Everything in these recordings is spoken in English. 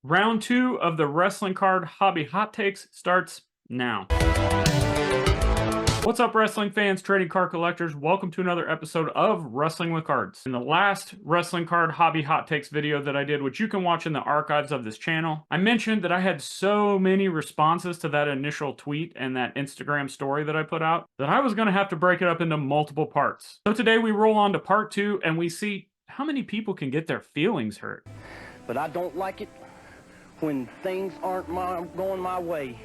Round 2 of the wrestling card hobby hot takes starts now. What's up, wrestling fans, trading card collectors? Welcome to another episode of Wrestling with Cards. In the last wrestling card hobby hot takes video that I did, which you can watch in the archives of this channel, I mentioned that I had so many responses to that initial tweet and that Instagram story that I put out that I was going to have to break it up into multiple parts. So today we roll on to part 2 and we see how many people can get their feelings hurt. But I don't like it when things aren't going my way.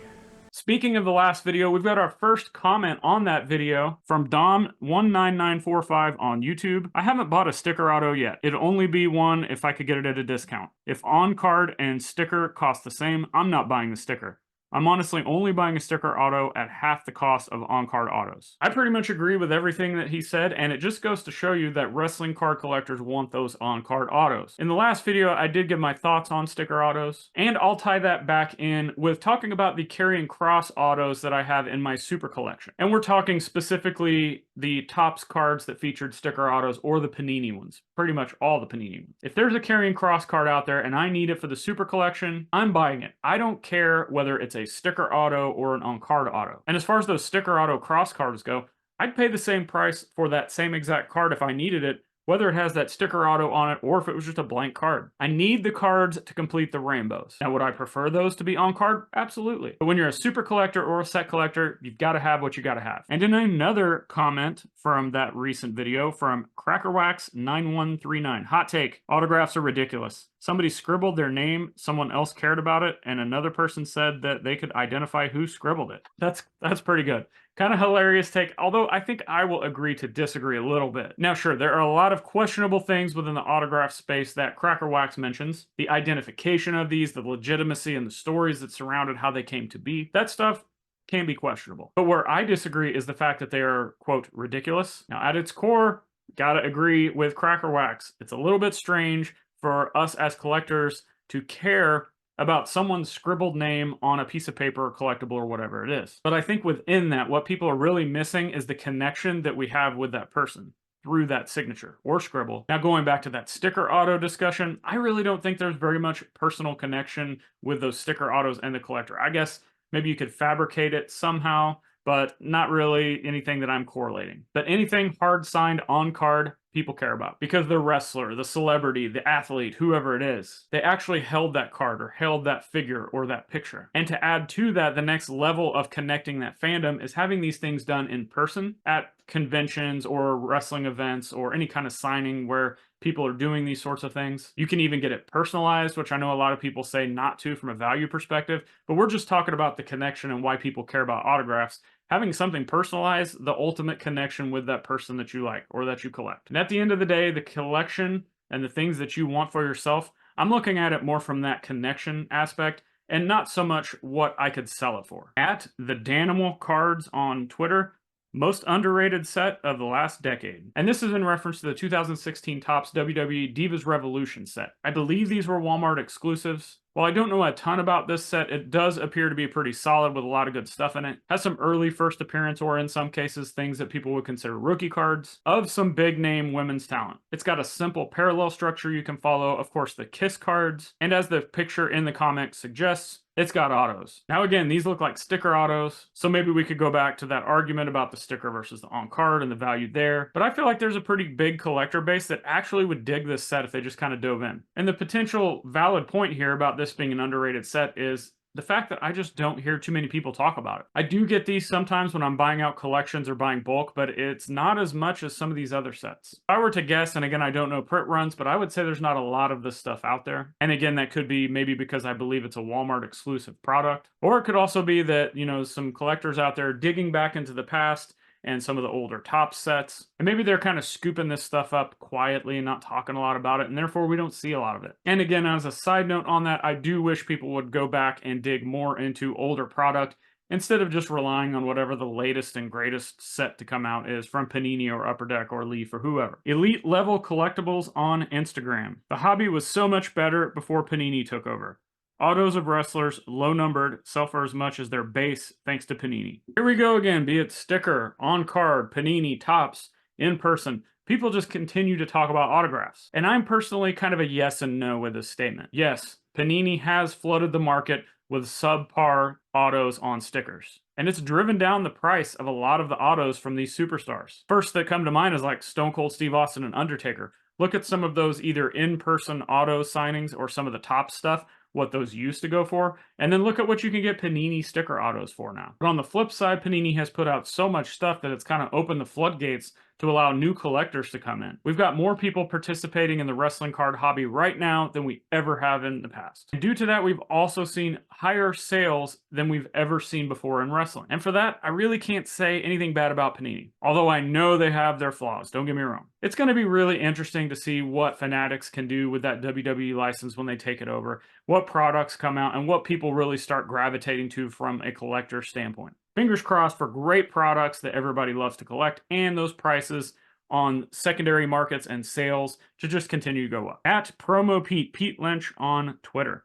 Speaking of the last video, we've got our first comment on that video from Dom19945 on YouTube. I haven't bought a sticker auto yet. It'd only be one if I could get it at a discount. If on-card and sticker cost the same, I'm not buying the sticker. I'm honestly only buying a sticker auto at half the cost of on-card autos. I pretty much agree with everything that he said, and it just goes to show you that wrestling card collectors want those on-card autos. In the last video, I did give my thoughts on sticker autos, and I'll tie that back in with talking about the Karrion Kross autos that I have in my super collection. And we're talking specifically the Topps cards that featured sticker autos or the Panini ones. Pretty much all the Panini ones. If there's a Karrion Kross card out there and I need it for the super collection, I'm buying it. I don't care whether it's a sticker auto or an on-card auto. And as far as those sticker auto cross cards go, I'd pay the same price for that same exact card if I needed it, whether it has that sticker auto on it or if it was just a blank card. I need the cards to complete the rainbows. Now, would I prefer those to be on card? Absolutely. But when you're a super collector or a set collector, you've got to have what you got to have. And in another comment from that recent video from Crackerwax9139, hot take, autographs are ridiculous. Somebody scribbled their name, someone else cared about it, and another person said that they could identify who scribbled it. That's pretty good. Kind of hilarious take, although I think I will agree to disagree a little bit. Now, sure, there are a lot of questionable things within the autograph space that Crackerwax mentions. The identification of these, the legitimacy, and the stories that surrounded how they came to be. That stuff can be questionable. But where I disagree is the fact that they are, quote, ridiculous. Now, at its core, gotta agree with Crackerwax. It's a little bit strange for us as collectors to care about someone's scribbled name on a piece of paper or collectible or whatever it is. But I think within that, what people are really missing is the connection that we have with that person through that signature or scribble. Now, going back to that sticker auto discussion, I really don't think there's very much personal connection with those sticker autos and the collector. I guess maybe you could fabricate it somehow, but not really anything that I'm correlating. But anything hard signed on card, people care about because the wrestler, the celebrity, the athlete, whoever it is, they actually held that card or held that figure or that picture. And to add to that, the next level of connecting that fandom is having these things done in person at conventions or wrestling events or any kind of signing where people are doing these sorts of things. You can even get it personalized, which I know a lot of people say not to from a value perspective, but we're just talking about the connection and why people care about autographs. Having something personalized, the ultimate connection with that person that you like or that you collect. And at the end of the day, the collection and the things that you want for yourself, I'm looking at it more from that connection aspect and not so much what I could sell it for. At the Danimal Cards on Twitter, most underrated set of the last decade. And this is in reference to the 2016 Topps WWE Divas Revolution set. I believe these were Walmart exclusives. While I don't know a ton about this set, it does appear to be pretty solid with a lot of good stuff in it. Has some early first appearance or in some cases things that people would consider rookie cards of some big name women's talent. It's got a simple parallel structure you can follow, of course the Kiss cards, and as the picture in the comic suggests, it's got autos. Now again, these look like sticker autos, so maybe we could go back to that argument about the sticker versus the on-card and the value there, but I feel like there's a pretty big collector base that actually would dig this set if they just kind of dove in. And the potential valid point here about this being an underrated set is the fact that I just don't hear too many people talk about it. I do get these sometimes when I'm buying out collections or buying bulk, but it's not as much as some of these other sets. If I were to guess, and again, I don't know print runs, but I would say there's not a lot of this stuff out there. And again, that could be maybe because I believe it's a Walmart exclusive product, or it could also be that, you know, some collectors out there digging back into the past and some of the older top sets. And maybe they're kind of scooping this stuff up quietly and not talking a lot about it, and therefore we don't see a lot of it. And again, as a side note on that, I do wish people would go back and dig more into older product instead of just relying on whatever the latest and greatest set to come out is from Panini or Upper Deck or Leaf or whoever. Elite level collectibles on Instagram. The hobby was so much better before Panini took over. Autos of wrestlers, low-numbered, sell for as much as their base thanks to Panini. Here we go again, be it sticker, on-card, Panini, Topps, in person. People just continue to talk about autographs. And I'm personally kind of a yes and no with this statement. Yes, Panini has flooded the market with subpar autos on stickers. And it's driven down the price of a lot of the autos from these superstars. First that come to mind is like Stone Cold Steve Austin and Undertaker. Look at some of those either in-person auto signings or some of the top stuff, what those used to go for, and then look at what you can get Panini sticker autos for now. But on the flip side, Panini has put out so much stuff that it's kind of opened the floodgates to allow new collectors to come in. We've got more people participating in the wrestling card hobby right now than we ever have in the past. And due to that, we've also seen higher sales than we've ever seen before in wrestling. And for that, I really can't say anything bad about Panini, although I know they have their flaws, don't get me wrong. It's going to be really interesting to see what Fanatics can do with that WWE license when they take it over, what products come out, and what people really start gravitating to from a collector standpoint. Fingers crossed for great products that everybody loves to collect and those prices on secondary markets and sales to just continue to go up. At Promo Pete Lynch on Twitter.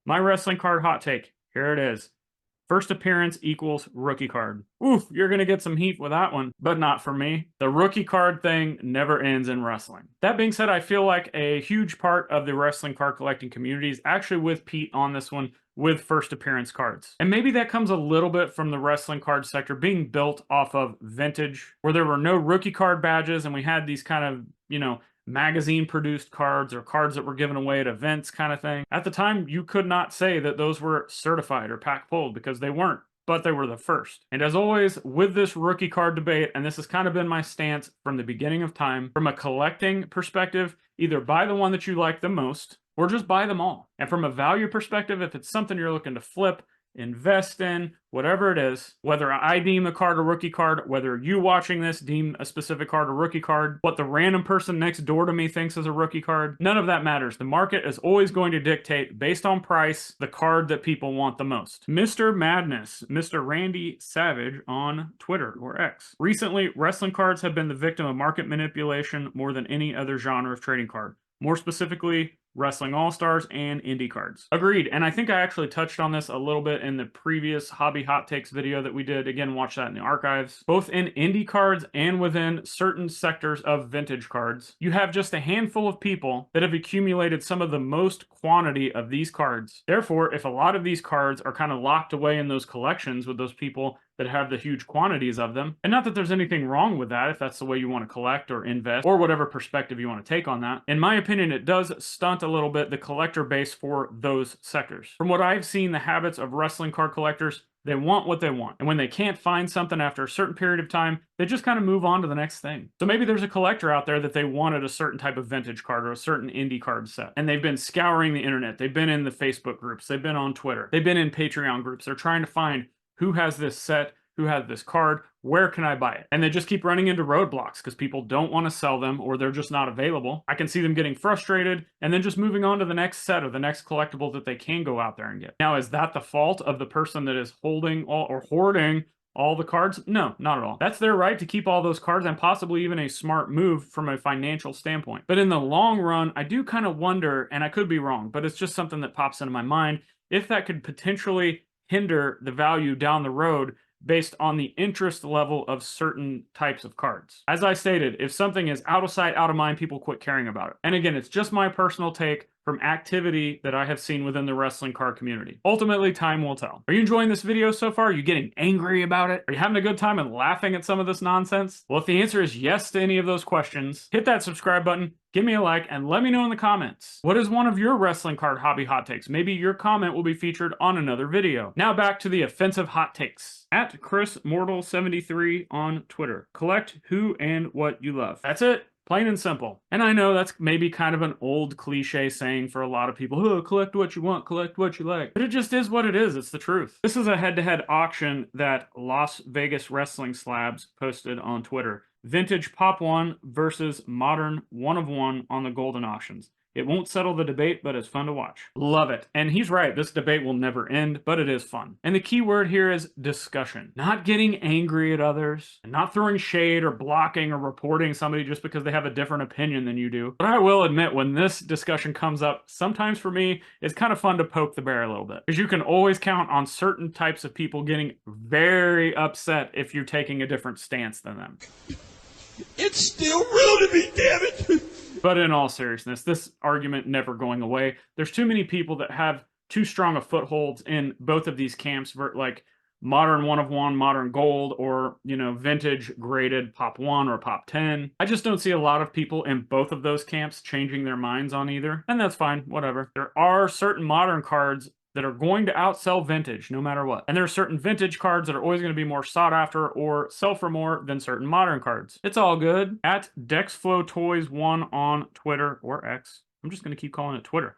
My wrestling card hot take. Here it is. First appearance equals rookie card. Oof, you're going to get some heat with that one, but not for me. The rookie card thing never ends in wrestling. That being said, I feel like a huge part of the wrestling card collecting community is actually with Pete on this one, with first appearance cards. And maybe that comes a little bit from the wrestling card sector being built off of vintage, where there were no rookie card badges and we had these kind of, magazine produced cards or cards that were given away at events kind of thing. At the time, you could not say that those were certified or pack pulled because they weren't, but they were the first. And as always, with this rookie card debate, and this has kind of been my stance from the beginning of time, from a collecting perspective, either buy the one that you like the most or just buy them all. And from a value perspective, if it's something you're looking to flip, invest in, whatever it is, whether I deem a card a rookie card, whether you watching this deem a specific card a rookie card, what the random person next door to me thinks is a rookie card, none of that matters. The market is always going to dictate, based on price, the card that people want the most. Mr. Madness, Mr. Randy Savage on Twitter or X. Recently, wrestling cards have been the victim of market manipulation more than any other genre of trading card. More specifically, Wrestling All-Stars and indie cards. Agreed, and I think I actually touched on this a little bit in the previous Hobby Hot Takes video that we did. Again, watch that in the archives. Both in indie cards and within certain sectors of vintage cards, you have just a handful of people that have accumulated some of the most quantity of these cards. Therefore, if a lot of these cards are kind of locked away in those collections with those people that have the huge quantities of them. And not that there's anything wrong with that if that's the way you want to collect or invest or whatever perspective you want to take on that. In my opinion, it does stunt a little bit the collector base for those sectors. From what I've seen, the habits of wrestling card collectors, they want what they want. And when they can't find something after a certain period of time, they just kind of move on to the next thing. So maybe there's a collector out there that they wanted a certain type of vintage card or a certain indie card set. And they've been scouring the internet. They've been in the Facebook groups. They've been on Twitter. They've been in Patreon groups. They're trying to find who has this set, who has this card, where can I buy it? And they just keep running into roadblocks because people don't want to sell them or they're just not available. I can see them getting frustrated and then just moving on to the next set or the next collectible that they can go out there and get. Now, is that the fault of the person that is holding all or hoarding all the cards? No, not at all. That's their right to keep all those cards and possibly even a smart move from a financial standpoint. But in the long run, I do kind of wonder, and I could be wrong, but it's just something that pops into my mind, if that could potentially hinder the value down the road based on the interest level of certain types of cards. As I stated, if something is out of sight, out of mind, people quit caring about it. And again, it's just my personal take from activity that I have seen within the wrestling card community. Ultimately, time will tell. Are you enjoying this video so far? Are you getting angry about it? Are you having a good time and laughing at some of this nonsense? Well, if the answer is yes to any of those questions, hit that subscribe button, give me a like, and let me know in the comments. What is one of your wrestling card hobby hot takes? Maybe your comment will be featured on another video. Now back to the offensive hot takes. At ChrisMortal73 on Twitter. Collect who and what you love. That's it. Plain and simple. And I know that's maybe kind of an old cliche saying for a lot of people, oh, collect what you want, collect what you like. But it just is what it is. It's the truth. This is a head-to-head auction that Las Vegas Wrestling Slabs posted on Twitter. Vintage Pop 1 versus Modern 1 of 1 on the Golden Auctions. It won't settle the debate, but it's fun to watch. Love it. And he's right, this debate will never end, but it is fun. And the key word here is discussion. Not getting angry at others, and not throwing shade or blocking or reporting somebody just because they have a different opinion than you do. But I will admit, when this discussion comes up, sometimes for me, it's kind of fun to poke the bear a little bit. Because you can always count on certain types of people getting very upset if you're taking a different stance than them. It's still real to me, damn it! But in all seriousness, this argument never going away. There's too many people that have too strong a footholds in both of these camps, like modern 1 of 1, modern gold, or, you know, vintage graded pop 1 or pop 10. I just don't see a lot of people in both of those camps changing their minds on either, and that's fine, whatever. There are certain modern cards that are going to outsell vintage no matter what. And there are certain vintage cards that are always going to be more sought after or sell for more than certain modern cards. It's all good. At DexFlowToys1 on Twitter, or X. I'm just going to keep calling it Twitter.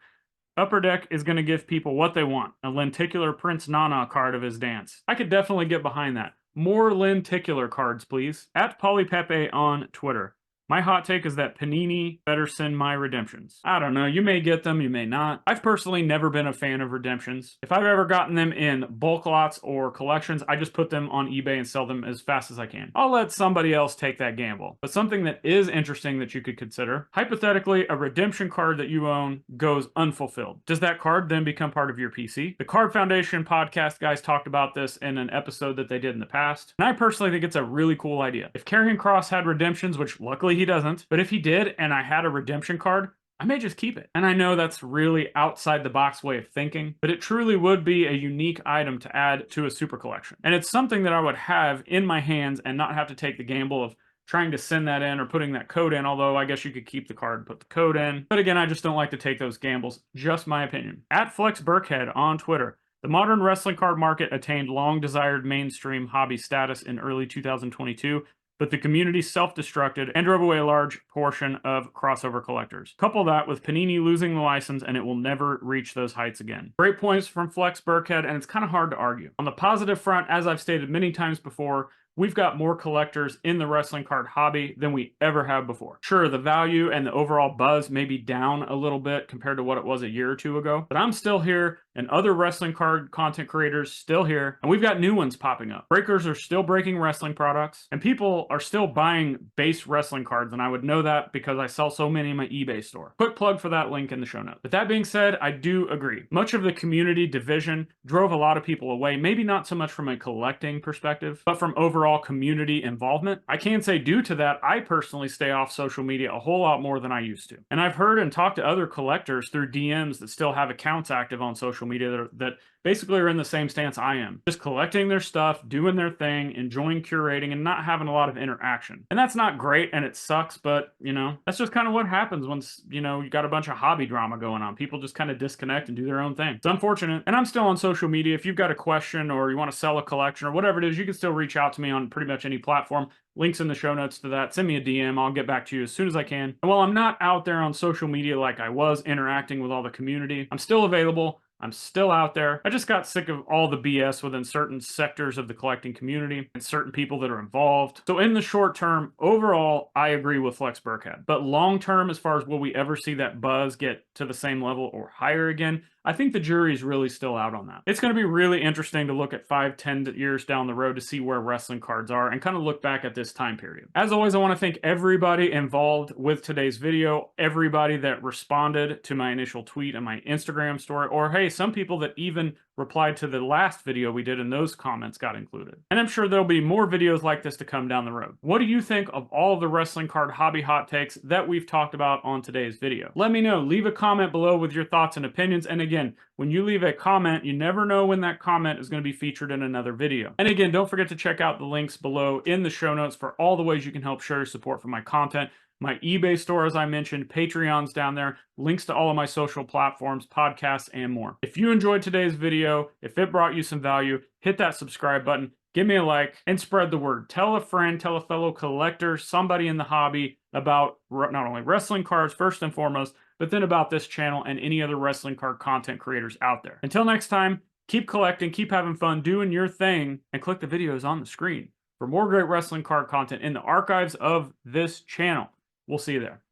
Upper Deck is going to give people what they want, a lenticular Prince Nana card of his dance. I could definitely get behind that. More lenticular cards, please. At Polypepe on Twitter. My hot take is that Panini better send my redemptions. I don't know, you may get them, you may not. I've personally never been a fan of redemptions. If I've ever gotten them in bulk lots or collections, I just put them on eBay and sell them as fast as I can. I'll let somebody else take that gamble. But something that is interesting that you could consider, hypothetically, a redemption card that you own goes unfulfilled. Does that card then become part of your PC? The Card Foundation podcast guys talked about this in an episode that they did in the past, and I personally think it's a really cool idea. If Karrion Kross had redemptions, which luckily he doesn't, but if he did and I had a redemption card, I may just keep it. And I know that's really outside the box way of thinking, but it truly would be a unique item to add to a super collection. And it's something that I would have in my hands and not have to take the gamble of trying to send that in or putting that code in, although I guess you could keep the card and put the code in. But again, I just don't like to take those gambles. Just my opinion. At Flex Burkhead on Twitter. The modern wrestling card market attained long-desired mainstream hobby status in early 2022, but the community self-destructed and drove away a large portion of crossover collectors. Couple that with Panini losing the license and it will never reach those heights again. Great points from Flex Burkhead, and it's kind of hard to argue. On the positive front, as I've stated many times before, we've got more collectors in the wrestling card hobby than we ever have before. Sure, the value and the overall buzz may be down a little bit compared to what it was a year or two ago, but I'm still here and other wrestling card content creators still here, and we've got new ones popping up. Breakers are still breaking wrestling products, and people are still buying base wrestling cards, and I would know that because I sell so many in my eBay store. Quick plug for that link in the show notes. With that being said, I do agree. Much of the community division drove a lot of people away, maybe not so much from a collecting perspective, but from overall community involvement. I can say due to that, I personally stay off social media a whole lot more than I used to. And I've heard and talked to other collectors through DMs that still have accounts active on social media that basically are in the same stance I am. Just collecting their stuff, doing their thing, enjoying curating, and not having a lot of interaction. And that's not great, and it sucks, but, you know, that's just kind of what happens once, you know, you got a bunch of hobby drama going on. People just kind of disconnect and do their own thing. It's unfortunate. And I'm still on social media. If you've got a question or you want to sell a collection or whatever it is, you can still reach out to me on pretty much any platform. Links in the show notes to that. Send me a DM. I'll get back to you as soon as I can. And while I'm not out there on social media like I was interacting with all the community, I'm still available. I'm still out there. I just got sick of all the BS within certain sectors of the collecting community and certain people that are involved. So in the short term, overall, I agree with Flex Burkhead. But long term, as far as will we ever see that buzz get to the same level or higher again, I think the jury's really still out on that. It's going to be really interesting to look at 5-10 years down the road to see where wrestling cards are and kind of look back at this time period. As always, I want to thank everybody involved with today's video, everybody that responded to my initial tweet and my Instagram story, or hey, some people that even replied to the last video we did and those comments got included. And I'm sure there'll be more videos like this to come down the road. What do you think of all of the wrestling card hobby hot takes that we've talked about on today's video? Let me know. Leave a comment below with your thoughts and opinions. And again, when you leave a comment, you never know when that comment is going to be featured in another video. And again, don't forget to check out the links below in the show notes for all the ways you can help show your support for my content. My eBay store, as I mentioned, Patreon's down there, links to all of my social platforms, podcasts, and more. If you enjoyed today's video, if it brought you some value, hit that subscribe button, give me a like, and spread the word. Tell a friend, tell a fellow collector, somebody in the hobby about not only wrestling cards first and foremost, but then about this channel and any other wrestling card content creators out there. Until next time, keep collecting, keep having fun, doing your thing, and click the videos on the screen for more great wrestling card content in the archives of this channel. We'll see you there.